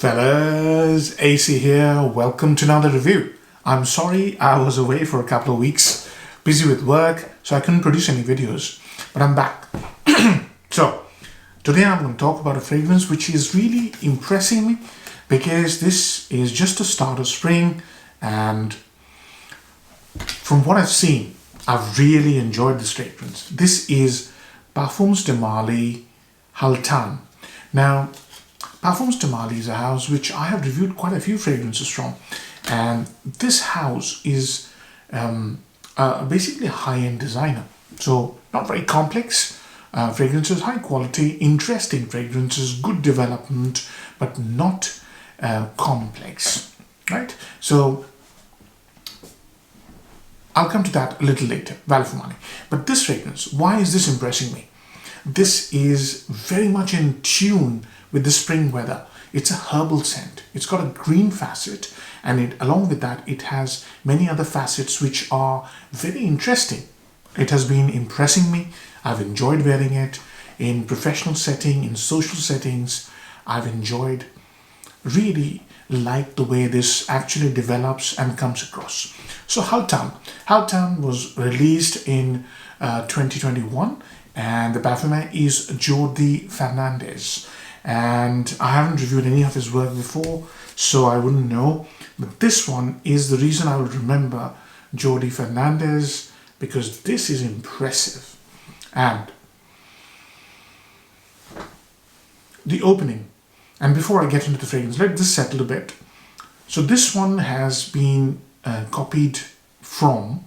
Fellas, AC here, welcome to another review. I'm sorry I was away for a couple of weeks, busy with work, so I couldn't produce any videos, but I'm back. So, today I'm going to talk about a fragrance which is really impressing me because this is just the start of spring, and from what I've seen, I've really enjoyed this fragrance. This is Parfums de Marly Haltane. Now, Parfums de Marly is a house which I have reviewed quite a few fragrances from, and this house is basically a high-end designer. So not very complex fragrances, high quality, interesting fragrances, good development, but not complex, right? So I'll come to that a little later, value for money. But this fragrance, why is this impressing me? This is very much in tune with the spring weather. It's a herbal scent. It's got a green facet, and along with that, it has many other facets which are very interesting. It has been impressing me. I've enjoyed wearing it in professional setting, in social settings. I've enjoyed, really like the way this actually develops and comes across. So Haltane. Haltane was released in 2021, and the parfumer is Jordi Fernandez. And I haven't reviewed any of his work before, so I wouldn't know. But this one is the reason I would remember Jordi Fernandez, because this is impressive. And the opening, and before I get into the fragrance, let this settle a bit. So this one has been copied from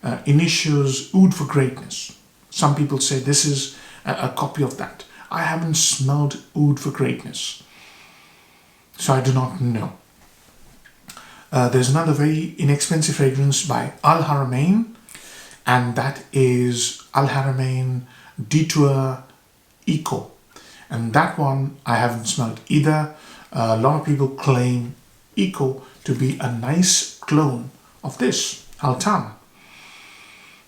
Initio's Oud for Greatness. Some people say this is a copy of that. I haven't smelled Oud for Greatness, so I do not know. There's another very inexpensive fragrance by Al Haramain, and that is Al Haramain Detour Eco. And that one I haven't smelled either. A lot of people claim Eco to be a nice clone of this, Haltane.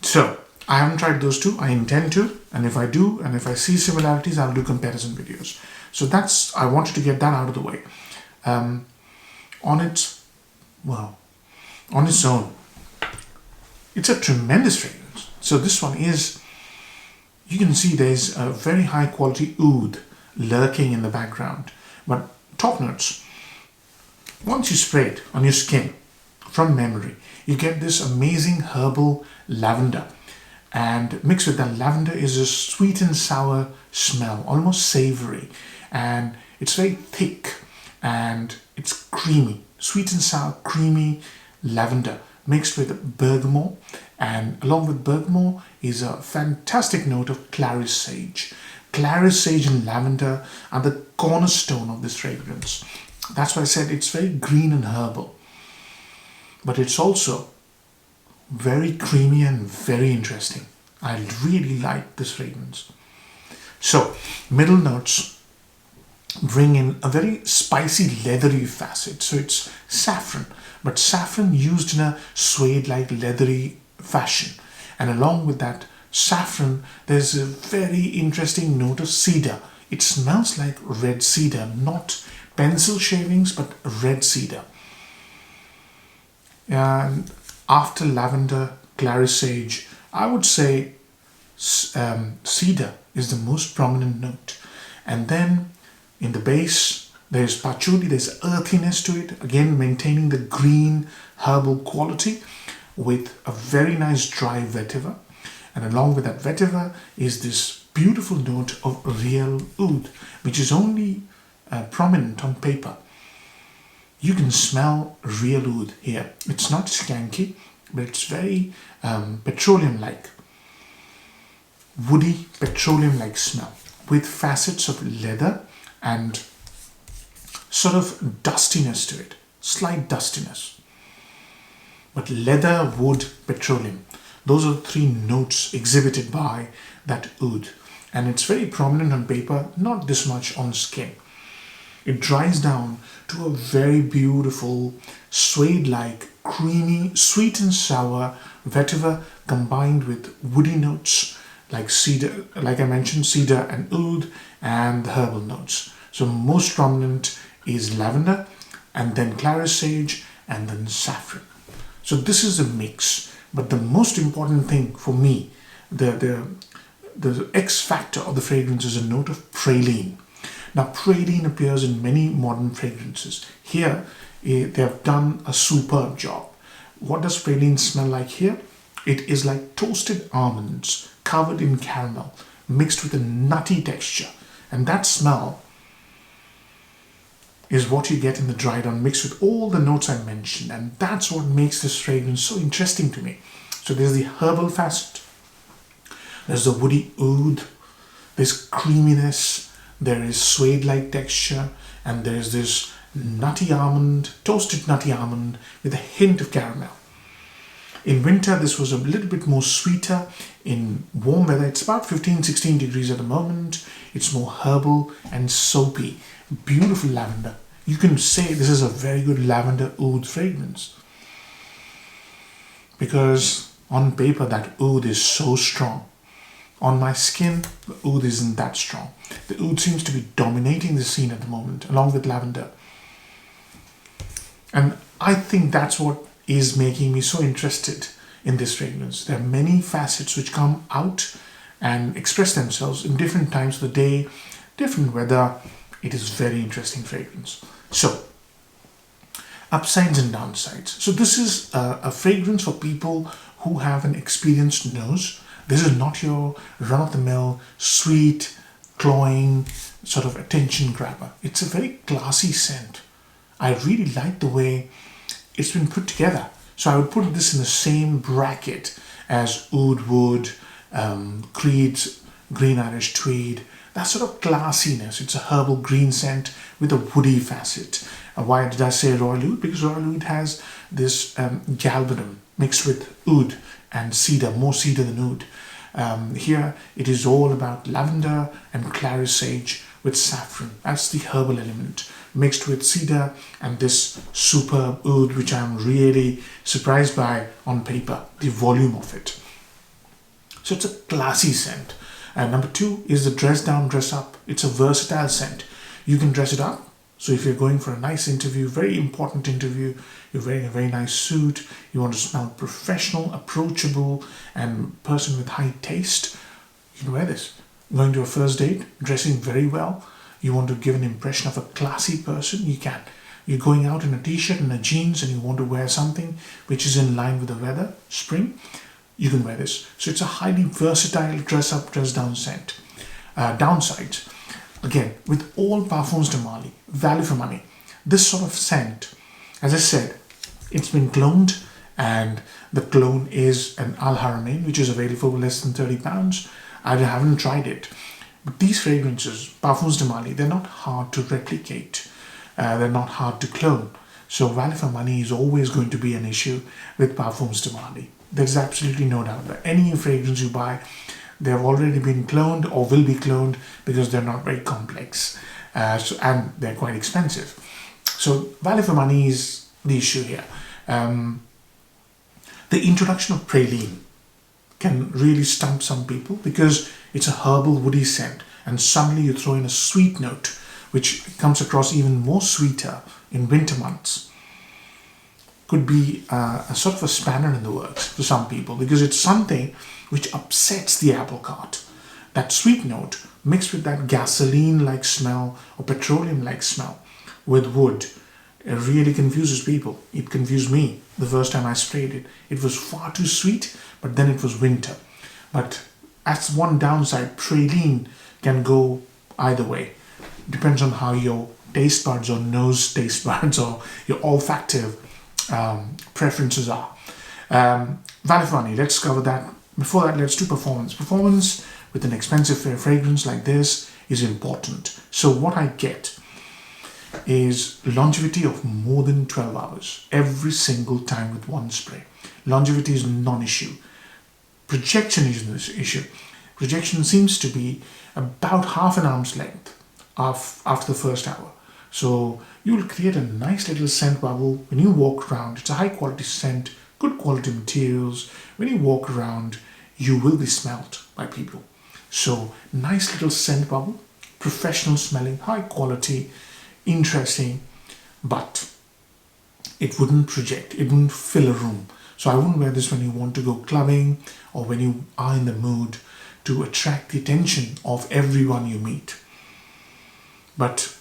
So, I haven't tried those two. I intend to, and if I do, and if I see similarities, I'll do comparison videos. So I wanted to get that out of the way. On its own, it's a tremendous fragrance. So this one is, you can see there's a very high quality oud lurking in the background. But top notes, once you spray it on your skin, from memory, you get this amazing herbal lavender. And mixed with that lavender is a sweet and sour smell, almost savory. And it's very thick and it's creamy. Sweet and sour, creamy lavender mixed with bergamot. And along with bergamot is a fantastic note of claris sage. Claris sage and lavender are the cornerstone of this fragrance. That's why I said it's very green and herbal. But it's also very creamy and very interesting. I really like this fragrance. So, middle notes bring in a very spicy, leathery facet. So it's saffron, but saffron used in a suede-like leathery fashion. And along with that saffron, there's a very interesting note of cedar. It smells like red cedar, not pencil shavings, but red cedar. And after lavender, claris sage, I would say cedar is the most prominent note. And then in the base, there's patchouli, there's earthiness to it, again maintaining the green herbal quality with a very nice dry vetiver. And along with that vetiver is this beautiful note of real oud, which is only prominent on paper. You can smell real oud here. It's not skanky, but it's very petroleum-like, woody petroleum-like smell with facets of leather and sort of dustiness to it, slight dustiness. But leather, wood, petroleum, those are the three notes exhibited by that oud. And it's very prominent on paper, not this much on skin. It dries down to a very beautiful, suede-like, creamy, sweet and sour vetiver combined with woody notes like cedar, like I mentioned, cedar and oud, and the herbal notes. So most prominent is lavender, and then clary sage, and then saffron. So this is a mix. But the most important thing for me, the X factor of the fragrance is a note of praline. Now, praline appears in many modern fragrances. Here, they have done a superb job. What does praline smell like here? It is like toasted almonds covered in caramel, mixed with a nutty texture. And that smell is what you get in the dried on, mixed with all the notes I mentioned. And that's what makes this fragrance so interesting to me. So there's the herbal facet, there's the woody oud, there's creaminess, there is suede-like texture, and there's this nutty almond, toasted nutty almond with a hint of caramel. In winter, this was a little bit more sweeter. In warm weather, it's about 15-16 degrees at the moment. It's more herbal and soapy. Beautiful lavender. You can say this is a very good lavender oud fragrance, because on paper that oud is so strong. On my skin, the oud isn't that strong. The oud seems to be dominating the scene at the moment, along with lavender. And I think that's what is making me so interested in this fragrance. There are many facets which come out and express themselves in different times of the day, different weather. It is very interesting fragrance. So, upsides and downsides. So this is a fragrance for people who have an experienced nose. This is not your run-of-the-mill, sweet, cloying, sort of attention grabber. It's a very classy scent. I really like the way it's been put together. So I would put this in the same bracket as Oud Wood, Creed's Green Irish Tweed. That sort of classiness. It's a herbal green scent with a woody facet. Why did I say Royal Oud? Because Royal Oud has this galbanum mixed with oud and cedar, more cedar than oud. Here it is all about lavender and clary sage with saffron. That's the herbal element, mixed with cedar and this superb oud, which I'm really surprised by on paper, the volume of it. So it's a classy scent. And number two is the dress down, dress up. It's a versatile scent. You can dress it up. So if you're going for a nice interview, very important interview, you're wearing a very nice suit, you want to smell professional, approachable, and person with high taste, you can wear this. Going to a first date, dressing very well, you want to give an impression of a classy person, you can. You're going out in a t-shirt and a jeans and you want to wear something which is in line with the weather, spring, you can wear this. So it's a highly versatile dress up, dress down scent. Downsides. Again, with all Parfums de Marly, value for money. This sort of scent, as I said, it's been cloned, and the clone is an Al Haramain, which is available for less than £30. I haven't tried it. But these fragrances, Parfums de Marly, they're not hard to replicate. They're not hard to clone. So value for money is always going to be an issue with Parfums de Marly. There's absolutely no doubt that any fragrance you buy, they have already been cloned or will be cloned, because they're not very complex and they're quite expensive. So value for money is the issue here. The introduction of praline can really stump some people, because it's a herbal woody scent, and suddenly you throw in a sweet note which comes across even more sweeter in winter months. Could be a sort of a spanner in the works for some people, because it's something which upsets the apple cart. That sweet note mixed with that gasoline-like smell or petroleum-like smell with wood, it really confuses people. It confused me the first time I sprayed it. It was far too sweet, but then it was winter. But as one downside, praline can go either way. Depends on how your taste buds or nose taste buds or your olfactive preferences are. Value for money, let's cover that. Before that, let's do performance. Performance with an expensive fragrance like this is important. So what I get is longevity of more than 12 hours every single time with one spray. Longevity is non-issue. Projection is this issue. Projection seems to be about half an arm's length after the first hour. So you will create a nice little scent bubble when you walk around. It's a high quality scent, good quality materials. When you walk around, you will be smelt by people. So nice little scent bubble, professional smelling, high quality. interesting, but it wouldn't project, it wouldn't fill a room. So I wouldn't wear this when you want to go clubbing or when you are in the mood to attract the attention of everyone you meet. But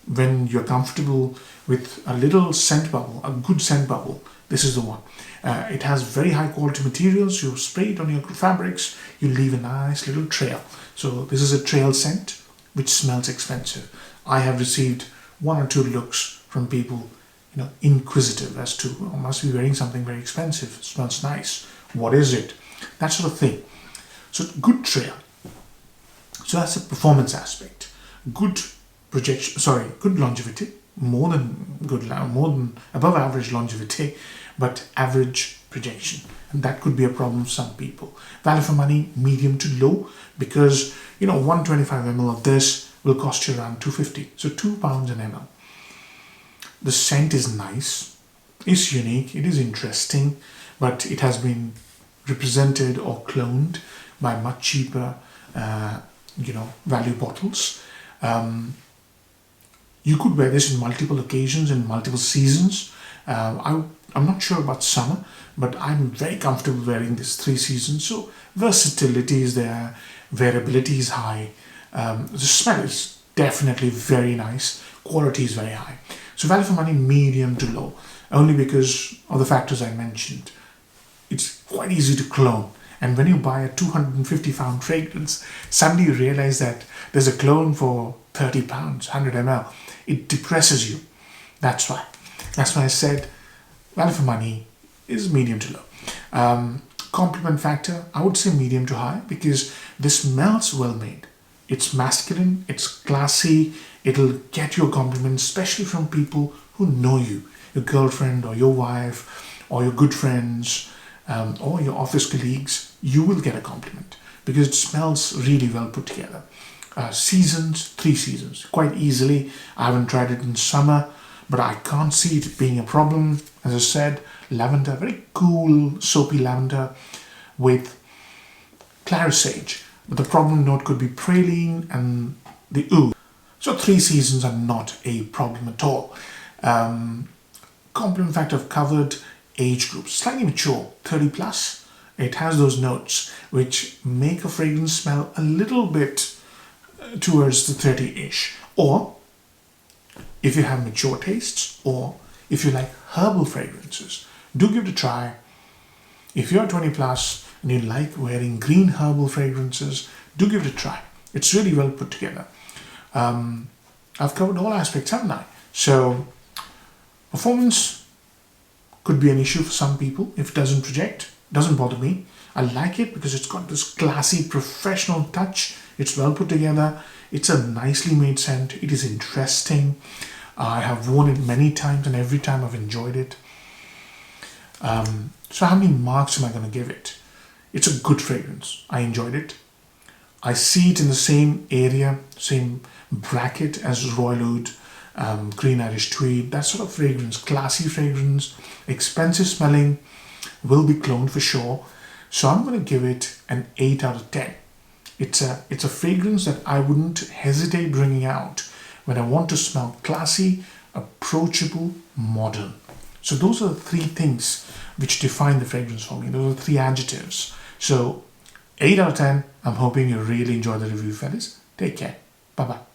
when you're comfortable with a little scent bubble, a good scent bubble, this is the one. It has very high quality materials. You spray it on your fabrics, you leave a nice little trail. So this is a trail scent which smells expensive. I have received 1 or 2 looks from people, inquisitive as to, oh, must be wearing something very expensive. It smells nice. What is it? That sort of thing. So good trail. So that's the performance aspect. Good projection, good longevity, more than above average longevity, but average projection. And that could be a problem for some people. Value for money, medium to low, because 125 ml of this will cost you around 250. So £2 an ml. The scent is nice, it's unique, it is interesting, but it has been represented or cloned by much cheaper, value bottles. You could wear this in multiple occasions, in multiple seasons. I'm not sure about summer, but I'm very comfortable wearing this 3 seasons. So versatility is there, wearability is high. The smell is definitely very nice. Quality is very high. So value for money, medium to low, only because of the factors I mentioned. It's quite easy to clone. And when you buy a 250 pound fragrance, suddenly you realize that there's a clone for £30, 100 ml. It depresses you. That's why I said value for money is medium to low. Compliment factor, I would say medium to high, because this smells well made. It's masculine, it's classy, it'll get you a compliment, especially from people who know you, your girlfriend or your wife or your good friends or your office colleagues. You will get a compliment because it smells really well put together. Seasons, 3 seasons, quite easily. I haven't tried it in summer, but I can't see it being a problem. As I said, lavender, very cool, soapy lavender with clary sage. But the problem note could be praline and the oud. So 3 seasons are not a problem at all. Compliment factor I've covered. Age groups, slightly mature, 30 plus. It has those notes which make a fragrance smell a little bit towards the 30-ish. Or if you have mature tastes, or if you like herbal fragrances, do give it a try. If you're 20 plus and you like wearing green herbal fragrances, do give it a try. It's really well put together. I've covered all aspects, haven't I? So performance could be an issue for some people if it doesn't project. Doesn't bother me. I like it because it's got this classy professional touch. It's well put together. It's a nicely made scent. It is interesting. I have worn it many times and every time I've enjoyed it. So how many marks am I going to give it? It's a good fragrance. I enjoyed it. I see it in the same area, same bracket as Royal Oud, Green Irish Tweed, that sort of fragrance, classy fragrance, expensive smelling, will be cloned for sure. So I'm going to give it an 8 out of 10. It's a fragrance that I wouldn't hesitate bringing out when I want to smell classy, approachable, modern. So those are the 3 things which define the fragrance for me. Those are 3 adjectives. So 8 out of 10. I'm hoping you really enjoy the review, fellas. Take care. Bye-bye.